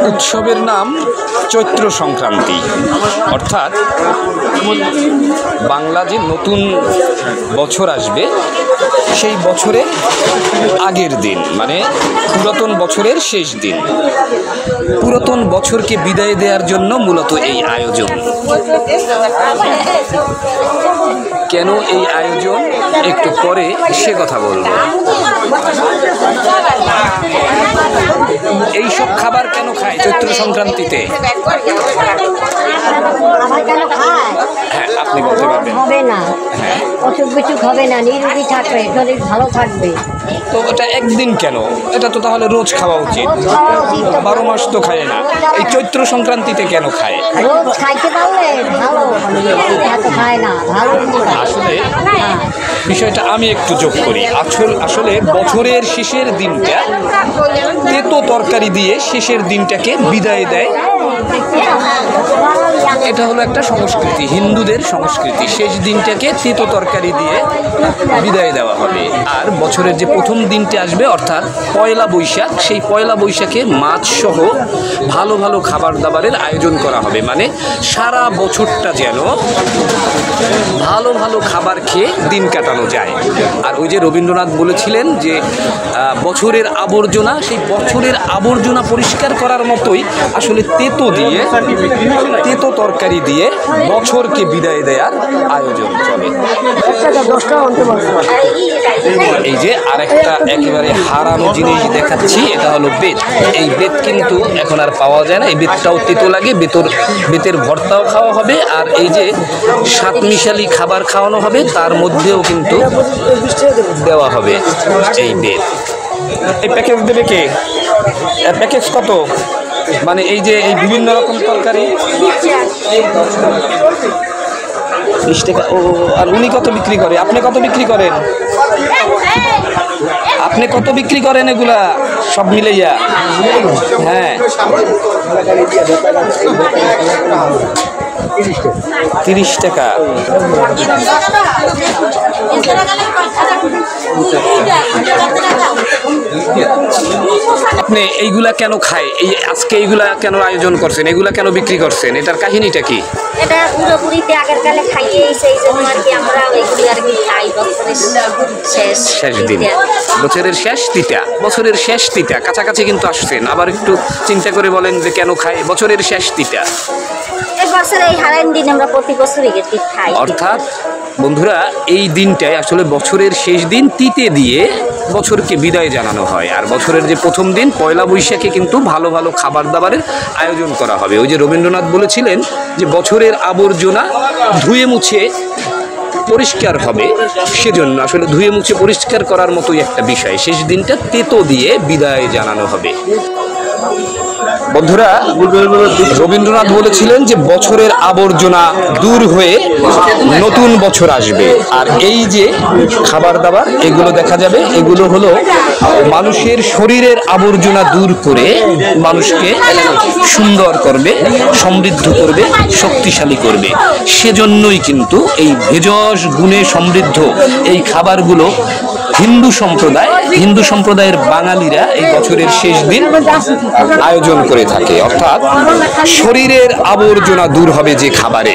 উৎসবের নাম চৈত্র সংক্রান্তি, অর্থাৎ বাংলা যে নতুন বছর আসবে সেই বছরের আগের দিন, মানে পুরাতন বছরের শেষ দিন। পুরাতন বছরকে বিদায় দেওয়ার জন্য মূলত এই আয়োজন। কেন এই আয়োজন একটু পরে সে কথা বলবো। এই সব খাবার কেন খায় চৈত্র সংক্রান্তিতে? হ্যাঁ, আপনি বলতে পারবেন। হবে না, অসুখ বিসুখ হবে না, নিরোগী থাকবে, শরীর ভালো থাকবে। তো এটা একদিন কেন? এটা তো তাহলে রোজ খাওয়া উচিত। 12 মাস তো খায় না, এই চৈত্র সংক্রান্তিতে কেন খায়? রোজ খাইতে পারলে ভালো, খায় না ভালো। আসলে বিষয়টা আমি একটু যোগ করি। আসলে বছরের শেষের দিনটা তেতো তরকারি দিয়ে শেষের দিনটাকে বিদায় দেয়। এটা হলো একটা সংস্কৃতি, হিন্দুদের সংস্কৃতি। শেষ দিনটাকে তেতো তরকারি দিয়ে বিদায় দেওয়া হবে। আর বছরের যে প্রথম দিনটা আসবে অর্থাৎ পয়লা বৈশাখ, সেই পয়লা বৈশাখে মাছ সহ ভালো ভালো খাবার দাবারের আয়োজন করা হবে। মানে সারা বছরটা যেন ভালো ভালো খাবার খেয়ে দিন কাটানো যায়। আর ওই যে রবীন্দ্রনাথ বলেছিলেন যে বছরের আবর্জনা, সেই বছরের আবর্জনা পরিষ্কার করার মতোই আসলে তেতো তরকারি দিয়ে বছরকে বিদায় দেওয়ার আয়োজন চলে। এই যে আরেকটা একেবারে হারানো জিনিস দেখাচ্ছি, এটা হলো বেত। এই বেত কিন্তু এখন আর পাওয়া যায় না। এই বেতটাও তেতো লাগে, বেতের ভর্তাও খাওয়া হবে। আর এই যে সাতমিশালি খাবার খাওয়ানো হবে, তার মধ্যেও কিন্তু দেওয়া হবে এই বেত। এই প্যাকেজ দেবে কে? প্যাকেজ কত? মানে এই যে এই বিভিন্ন রকম তরকারি 20 টাকা। ও, আর উনি কত বিক্রি করে? আপনি কত বিক্রি করেন? আপনি কত বিক্রি করেন এগুলা সব মিলাইয়া? হ্যাঁ, 30 টাকা। আপনি এইগুলা কেন খায়? এই আজকে এইগুলা কেন আয়োজন করছেন? এগুলা কেন বিক্রি করছেন? এটার কাহিনীটা কি? এটা পুরোপুরি আগের কালে খাইয়ে সেই জন্য আর কি আমরা ওইগুলি আর কি খাই। শেষ দিন, বছরের শেষ তিতা, বছরের শেষ তিতা কাছাকাছি কিন্তু আসছেন। আবার একটু চিন্তা করে বলেন যে কেন খায় বছরের শেষ তিতা। অর্থাৎ বন্ধুরা, এই দিনটায় আসলে বছরের শেষ দিন তিতে দিয়ে বছরকে বিদায় জানানো হয়। আর বছরের যে প্রথম দিন পয়লা বৈশাখে কিন্তু ভালো ভালো খাবার দাবারের আয়োজন করা হবে। ওই যে রবীন্দ্রনাথ বলেছিলেন যে বছরের আবর্জনা ধুয়ে মুছে পরিষ্কার হবে, সেজন্য আসলে ধুয়ে মুছে পরিষ্কার করার মতোই একটা বিষয়। শেষ দিনটা তেতো দিয়ে বিদায় জানানো হবে। বন্ধুরা, রবীন্দ্রনাথ বলেছিলেন যে বছরের আবর্জনা দূর হয়ে নতুন বছর আসবে। আর এই যে খাবার দাবার এগুলো দেখা যাবে, এগুলো হলো মানুষের শরীরের আবর্জনা দূর করে মানুষকে সুন্দর করবে, সমৃদ্ধ করবে, শক্তিশালী করবে। সেজন্যই কিন্তু এই ভেষজ গুণে সমৃদ্ধ এই খাবারগুলো হিন্দু সম্প্রদায়ের বাঙালিরা এই বছরের শেষ দিন আয়োজন করে থাকে। অর্থাৎ শরীরের আবর্জনা দূর হবে যে খাবারে।